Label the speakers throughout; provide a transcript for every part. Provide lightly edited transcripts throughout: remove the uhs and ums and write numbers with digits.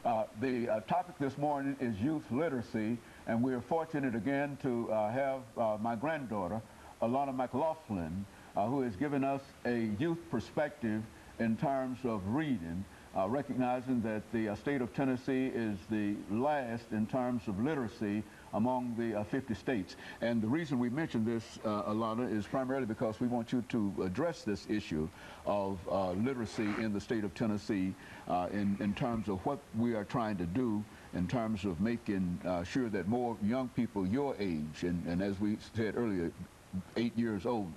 Speaker 1: The topic this morning is youth literacy, and we're fortunate again to have my granddaughter, Alana McLaughlin, who has given us a youth perspective in terms of reading, recognizing that the state of Tennessee is the last in terms of literacy among the 50 states. And the reason we mention this, Alana, is primarily because we want you to address this issue of literacy in the state of Tennessee in terms of what we are trying to do in terms of making sure that more young people your age, and as we said earlier, 8 years old,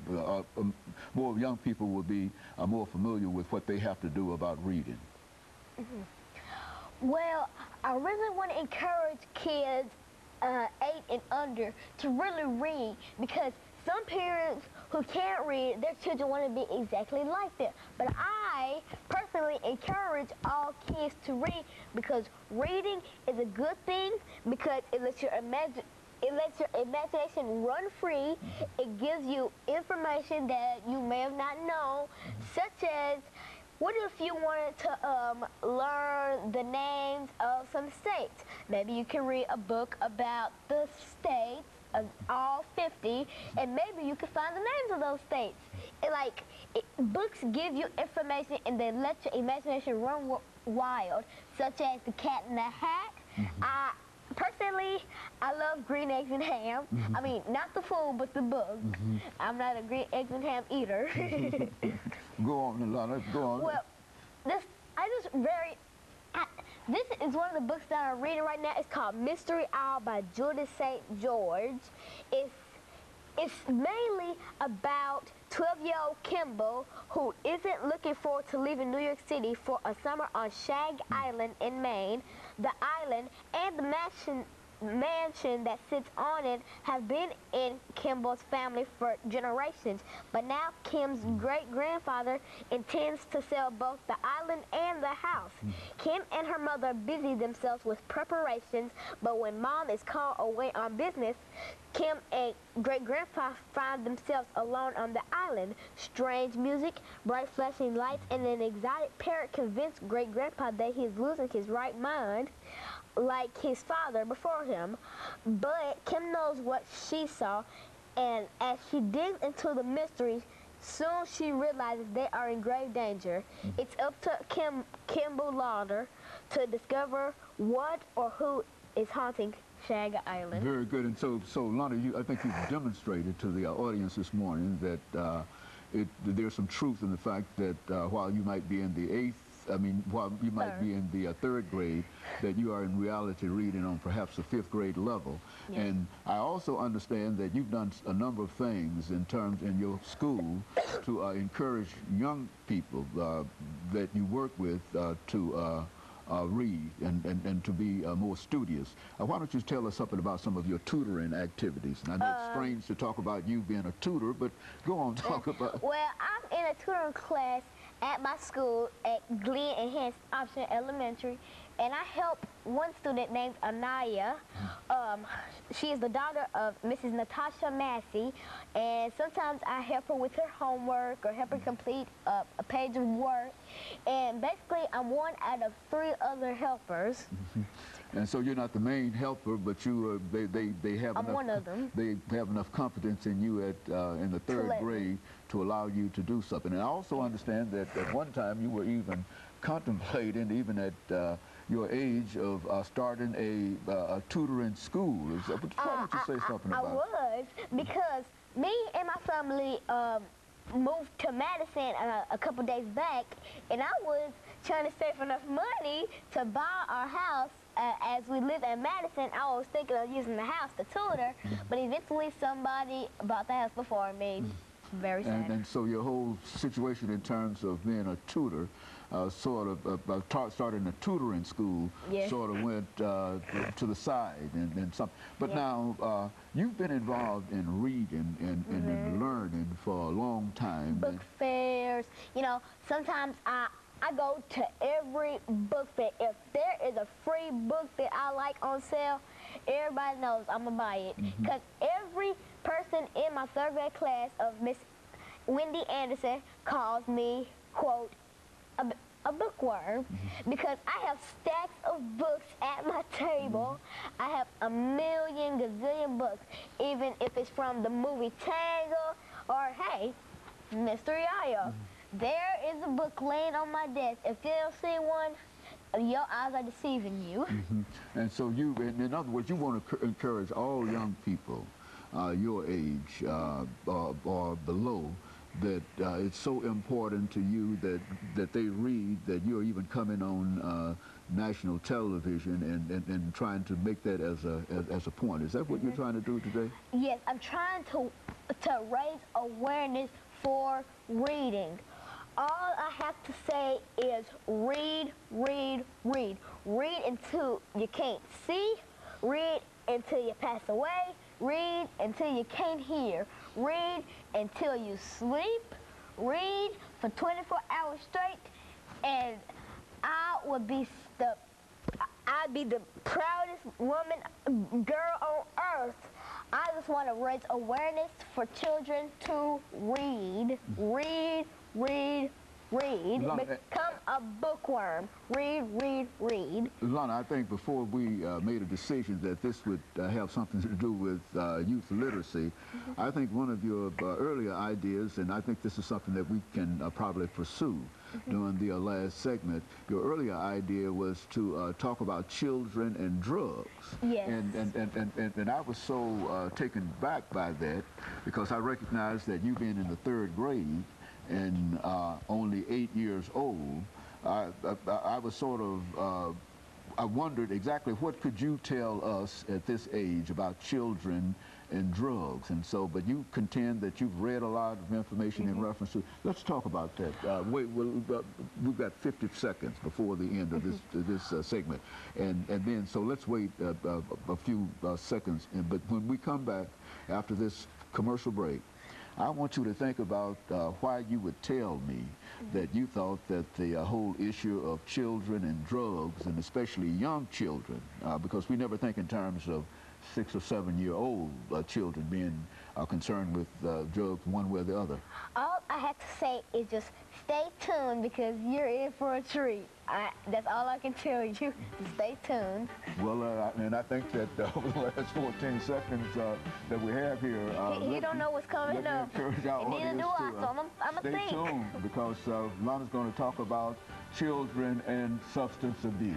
Speaker 1: more young people will be more familiar with what they have to do about reading.
Speaker 2: Well, I really want to encourage kids 8 and under to really read, because some parents who can't read, their children want to be exactly like them. But I personally encourage all kids to read, because reading is a good thing, because it lets your imagination run free. It gives you information that you may have not known, such as, what if you wanted to learn the names of some states? Maybe you can read a book about the states, of all 50, and maybe you can find the names of those states. Books give you information and they let your imagination run wild, such as The Cat in the Hat. Personally, I love green eggs and ham. I mean, not the food, but the book. I'm not a green eggs and ham eater.
Speaker 1: Go on, Alana, go on.
Speaker 2: Well, this is one of the books that I'm reading right now. It's called Mystery Owl by Judith St. George. It's mainly about 12-year-old Kimball, who isn't looking forward to leaving New York City for a summer on Shag Island in Maine. The island and the mansion that sits on it have been in Kimball's family for generations, but now Kim's great-grandfather intends to sell both the island and the house. Kim and her mother busy themselves with preparations, but when Mom is called away on business, Kim and great-grandpa find themselves alone on the island. Strange music, bright flashing lights, and an exotic parrot convince great-grandpa that he is losing his right mind, like his father before him. But Kim knows what she saw, and as she digs into the mystery, soon she realizes they are in grave danger. It's up to Kimball Lauder to discover what or who is haunting Shag Island.
Speaker 1: Very good. And so Lana, I think you've demonstrated to the audience this morning that there's some truth in the fact that while you might be in the while you might be in the 3rd grade, that you are in reality reading on perhaps the 5th grade level. Yes. And I also understand that you've done a number of things in your school to encourage young people that you work with to read and to be more studious. Why don't you tell us something about some of your tutoring activities? And I know it's strange to talk about you being a tutor, but go on, talk about.
Speaker 2: Well, I'm in a tutoring class at my school at Glen Enhanced Option Elementary, and I help one student named Anaya. She is the daughter of Mrs. Natasha Massey, and sometimes I help her with her homework or help her complete a page of work. And basically, I'm one out of 3 other helpers.
Speaker 1: And so you're not the main helper, but you they have
Speaker 2: I'm one of them.
Speaker 1: They have enough confidence in you in the 3rd grade to allow you to do something. And I also understand that at one time you were even contemplating, even at your age, of starting a tutoring school. Why don't you say something about it?
Speaker 2: I was, because me and my family moved to Madison a couple days back, and I was trying to save enough money to buy our house. As we live in Madison, I was thinking of using the house to tutor, but eventually somebody bought the house before me. Very sad.
Speaker 1: And so your whole situation in terms of being a tutor, starting a tutoring school, sort of went to the side and something. But now you've been involved in reading and in learning for a long time.
Speaker 2: Book fairs, you know, sometimes I go to every book fair. If there is a free book that I like on sale, everybody knows I'm gonna buy it. Because every person in my 3rd grade class of Miss Wendy Anderson calls me, quote, a book bookworm because I have stacks of books at my table. I have a million gazillion books, even if it's from the movie Tangle or, hey, Mystery Isle. There is a book laying on my desk. If you don't see one, your eyes are deceiving you.
Speaker 1: And so you, in other words, you want to encourage all young people your age or below, that it's so important to you that they read, that you're even coming on national television and trying to make that as a point. Is that what you're trying to do today?
Speaker 2: Yes, I'm trying to raise awareness for reading. All I have to say is read, read, read. Read until you can't see. Read until you pass away. Read until you can't hear. Read until you sleep. Read for 24 hours straight. And I'd be the proudest girl on earth. I just want to raise awareness for children to read. Read, read, read. Become a bookworm. Read, read, read.
Speaker 1: Lana, I think before we made a decision that this would have something to do with youth literacy, I think one of your earlier ideas, and I think this is something that we can probably pursue during the last segment, your earlier idea was to talk about children and drugs.
Speaker 2: Yes.
Speaker 1: And I was so taken back by that because I recognized that you being in the 3rd grade and only 8 years old, I was sort of, I wondered exactly what could you tell us at this age about children and drugs. And so, but you contend that you've read a lot of information in reference to, let's talk about that. We've got 50 seconds before the end of this segment. And then, so let's wait a few seconds. But when we come back after this commercial break, I want you to think about why you would tell me that you thought that the whole issue of children and drugs, and especially young children, because we never think in terms of 6 or 7 year old children being concerned with drugs one way or the other.
Speaker 2: All I have to say is just stay tuned because you're in for a treat. That's all I can tell you. Stay tuned.
Speaker 1: Well, and I think that over the last 14 seconds that we have here,
Speaker 2: you don't know what's coming up.
Speaker 1: And
Speaker 2: neither do I, so I'm a
Speaker 1: stay
Speaker 2: think.
Speaker 1: tuned because Lana's going to talk about children and substance abuse.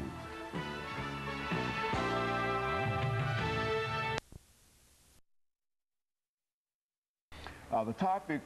Speaker 1: The topic